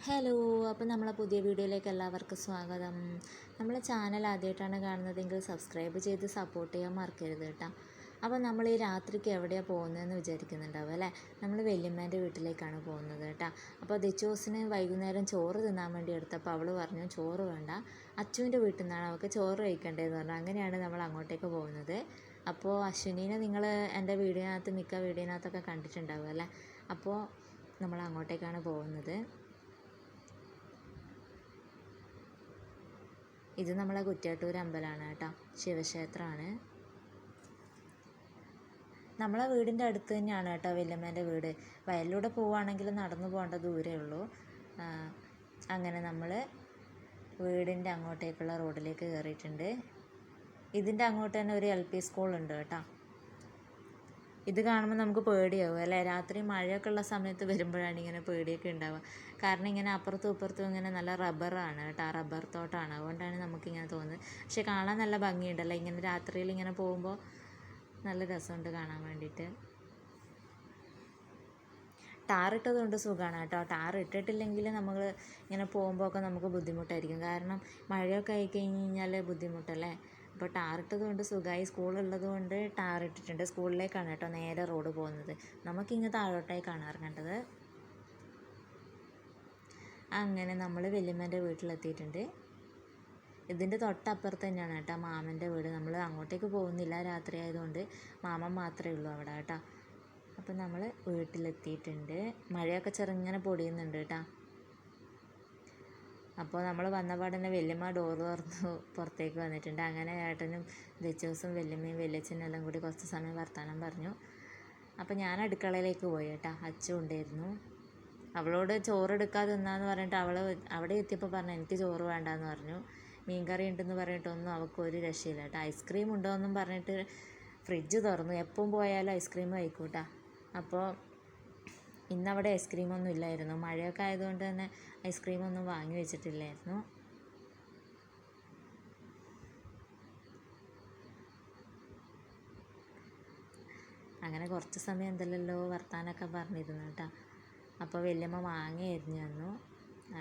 Hello, അപ്പോൾ നമ്മളെ പുതിയ വീഡിയോയിലേക്ക് എല്ലാവർക്കും സ്വാഗതം. നമ്മളെ ചാനൽ ആദ്യമായിട്ടാണ് കാണുന്നതെങ്കിൽ സബ്സ്ക്രൈബ് ചെയ്ത് സപ്പോർട്ട് ചെയ്യാൻ മറക്കരുത് കേട്ടോ. അപ്പോൾ നമ്മൾ ഈ രാത്രിക്ക് എവിടെയാണ് പോകുന്നതെന്ന് വിചാരിക്കുന്നുണ്ടാവും അല്ലേ. നമ്മൾ വല്യമ്മേൻ്റെ വീട്ടിലേക്കാണ് പോകുന്നത് കേട്ടോ. അപ്പോൾ ദിച്ചൂസിന് വൈകുന്നേരം ചോറ് തിന്നാൻ വേണ്ടി എടുത്തപ്പോൾ അവൾ പറഞ്ഞു ചോറ് വേണ്ട, അച്ചുവിൻ്റെ വീട്ടിൽ നിന്നാണ് അവൾക്ക് ചോറ് കഴിക്കേണ്ടതെന്ന് പറഞ്ഞു. അങ്ങനെയാണ് നമ്മൾ അങ്ങോട്ടേക്ക് പോകുന്നത്. അപ്പോൾ അശ്വിനീനെ നിങ്ങൾ എൻ്റെ മിക്ക വീഡിയോനകത്തൊക്കെ കണ്ടിട്ടുണ്ടാവും അല്ലേ. അപ്പോൾ നമ്മൾ അങ്ങോട്ടേക്കാണ് പോകുന്നത്. ഇത് നമ്മളെ കുറ്റ്യാട്ടൂർ അമ്പലമാണ് കേട്ടോ, ശിവക്ഷേത്രമാണ്. നമ്മളെ വീടിൻ്റെ അടുത്ത് തന്നെയാണ് കേട്ടോ വല്യമ്മേൻ്റെ വീട്. വയലിലൂടെ പോവുകയാണെങ്കിൽ നടന്നു പോകേണ്ട ദൂരമേ ഉള്ളൂ. അങ്ങനെ നമ്മൾ വീടിൻ്റെ അങ്ങോട്ടേക്കുള്ള റോഡിലേക്ക് കയറിയിട്ടുണ്ട്. ഇതിൻ്റെ അങ്ങോട്ട് തന്നെ ഒരു LP സ്കൂളുണ്ട് കേട്ടോ. ഇത് കാണുമ്പോൾ നമുക്ക് പേടിയാവും അല്ലേ. രാത്രി മഴയൊക്കെ ഉള്ള സമയത്ത് വരുമ്പോഴാണ് ഇങ്ങനെ പേടിയൊക്കെ ഉണ്ടാവുക. കാരണം ഇങ്ങനെ അപ്പുറത്തും ഇപ്പുറത്തും ഇങ്ങനെ നല്ല റബ്ബറാണ് കേട്ടോ, റബ്ബർ തോട്ടമാണ്. അതുകൊണ്ടാണ് നമുക്കിങ്ങനെ തോന്നുന്നത്. പക്ഷെ കാണാൻ നല്ല ഭംഗിയുണ്ടല്ലോ, ഇങ്ങനെ രാത്രിയിൽ ഇങ്ങനെ പോകുമ്പോൾ നല്ല രസമുണ്ട് കാണാൻ വേണ്ടിയിട്ട്. ടാറിട്ടതുകൊണ്ട് സുഖമാണ് കേട്ടോ. ടാർ ഇട്ടിട്ടില്ലെങ്കിൽ നമ്മൾ ഇങ്ങനെ പോകുമ്പോഴൊക്കെ നമുക്ക് ബുദ്ധിമുട്ടായിരിക്കും. കാരണം മഴയൊക്കെ ആയി കഴിഞ്ഞാൽ ബുദ്ധിമുട്ടല്ലേ. അപ്പോൾ ടാറിട്ടത് കൊണ്ട് സുഖമായി. സ്കൂളുള്ളത് കൊണ്ട് ടാറിട്ടിട്ടുണ്ട്. സ്കൂളിലേക്കാണ് കേട്ടോ നേരെ റോഡ് പോകുന്നത്. നമുക്കിങ്ങ് താഴോട്ടായിക്കാണ് ഇറങ്ങേണ്ടത്. അങ്ങനെ നമ്മൾ വല്യമ്മേൻ്റെ വീട്ടിലെത്തിയിട്ടുണ്ട്. ഇതിൻ്റെ തൊട്ടപ്പുറത്ത് തന്നെയാണ് കേട്ടോ മാമൻ്റെ വീട്. നമ്മൾ അങ്ങോട്ടേക്ക് പോകുന്നില്ല, രാത്രി ആയതുകൊണ്ട്. മാമൻ മാത്രമേ ഉള്ളൂ അവിടെ കേട്ടോ. അപ്പം നമ്മൾ വീട്ടിലെത്തിയിട്ടുണ്ട്. മഴയൊക്കെ ചെറുങ്ങനെ പൊടിയുന്നുണ്ട് കേട്ടോ. അപ്പോൾ നമ്മൾ വന്നപാടന്നെ വല്യമ്മ ഡോറ് തുറന്നു പുറത്തേക്ക് വന്നിട്ടുണ്ട്. അങ്ങനെ ഏട്ടനും ദിച്ചൂസും വല്യമ്മയും വല്യച്ഛനും എല്ലാം കൂടി കുറച്ച് സമയം വർത്തമാനം പറഞ്ഞു. അപ്പോൾ ഞാൻ അടുക്കളയിലേക്ക് പോയി കേട്ടോ. അച്ചു ഉണ്ടായിരുന്നു. അവളോട് ചോറ് എടുക്കാതെ തിന്നാന്ന് പറഞ്ഞിട്ട് അവിടെ എത്തിയപ്പോൾ പറഞ്ഞു എനിക്ക് ചോറ് വേണ്ടാന്ന് പറഞ്ഞു. മീൻകറി ഉണ്ടെന്ന് പറഞ്ഞിട്ടൊന്നും അവൾക്ക് ഒരു രക്ഷയില്ല കേട്ടോ. ഐസ്ക്രീം ഉണ്ടോ എന്നും പറഞ്ഞിട്ട് ഫ്രിഡ്ജ് തുറന്നു. എപ്പം പോയാലും ഐസ്ക്രീം കഴിക്കൂട്ടാ. അപ്പോൾ ഇന്നവിടെ ഐസ്ക്രീമൊന്നും ഇല്ലായിരുന്നു. മഴയൊക്കെ ആയതുകൊണ്ട് തന്നെ ഐസ്ക്രീമൊന്നും വാങ്ങി വെച്ചിട്ടില്ലായിരുന്നു. അങ്ങനെ കുറച്ച് സമയം എന്തെല്ലോ വർത്താനമൊക്കെ പറഞ്ഞിരുന്നു കേട്ടോ. അപ്പോൾ വല്യമ്മ മാങ്ങ എരിഞ്ഞു തന്നു.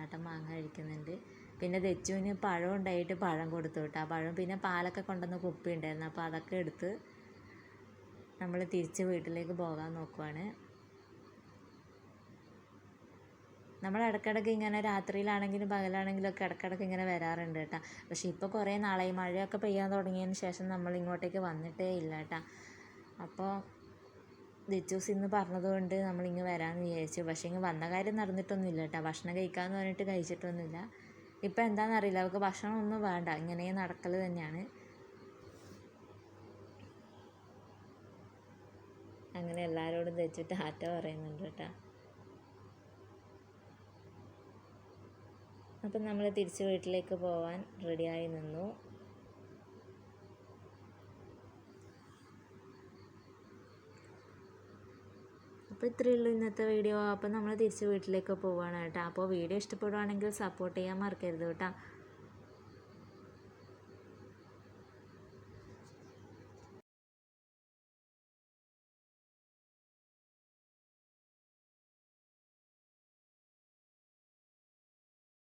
ഏട്ടൻ മാങ്ങ കഴിക്കുന്നുണ്ട്. പിന്നെ ദച്ചുവിന് പഴം ഉണ്ടായിട്ട് പഴം കൊടുത്തു കേട്ടോ. പഴം പിന്നെ പാലൊക്കെ കൊണ്ടുവന്ന് കുപ്പി ഉണ്ടായിരുന്നു. അപ്പോൾ അതൊക്കെ എടുത്ത് നമ്മൾ തിരിച്ച് വീട്ടിലേക്ക് പോകാൻ നോക്കുവാണ്. നമ്മൾ ഇടയ്ക്കിടയ്ക്ക് ഇങ്ങനെ രാത്രിയിലാണെങ്കിലും പകലാണെങ്കിലും ഒക്കെ ഇടയ്ക്കിടയ്ക്ക് ഇങ്ങനെ വരാറുണ്ട് കേട്ടോ. പക്ഷേ ഇപ്പോൾ കുറേ നാളായി മഴയൊക്കെ പെയ്യാൻ തുടങ്ങിയതിന് ശേഷം നമ്മൾ ഇങ്ങോട്ടേക്ക് വന്നിട്ടേ ഇല്ല കേട്ടോ. അപ്പോൾ ദിച്ചൂസ് ഇന്ന് പറഞ്ഞതുകൊണ്ട് നമ്മളിങ്ങ് വരാമെന്ന് വിചാരിച്ചു. പക്ഷേ ഇങ്ങ് വന്ന കാര്യം നടന്നിട്ടൊന്നുമില്ല കേട്ടോ. ഭക്ഷണം കഴിക്കാമെന്ന് പറഞ്ഞിട്ട് കഴിച്ചിട്ടൊന്നുമില്ല. ഇപ്പം എന്താണെന്നറിയില്ല, അവൾക്ക് ഭക്ഷണം ഒന്നും വേണ്ട, ഇങ്ങനെ നടക്കൽ തന്നെയാണ്. അങ്ങനെ എല്ലാവരോടും തെച്ചിട്ട് ടാറ്റ പറയുന്നുണ്ട് കേട്ടോ. അപ്പം നമ്മൾ തിരിച്ച് വീട്ടിലേക്ക് പോകാൻ റെഡിയായി നിന്നു. അപ്പോൾ ഇത്രയേ ഉള്ളൂ ഇന്നത്തെ വീഡിയോ. അപ്പം നമ്മൾ തിരിച്ച് വീട്ടിലേക്ക് പോവുകയാണ് കേട്ടോ. അപ്പോൾ വീഡിയോ ഇഷ്ടപ്പെടുവാണെങ്കിൽ സപ്പോർട്ട് ചെയ്യാൻ മറക്കരുത് കേട്ടോ.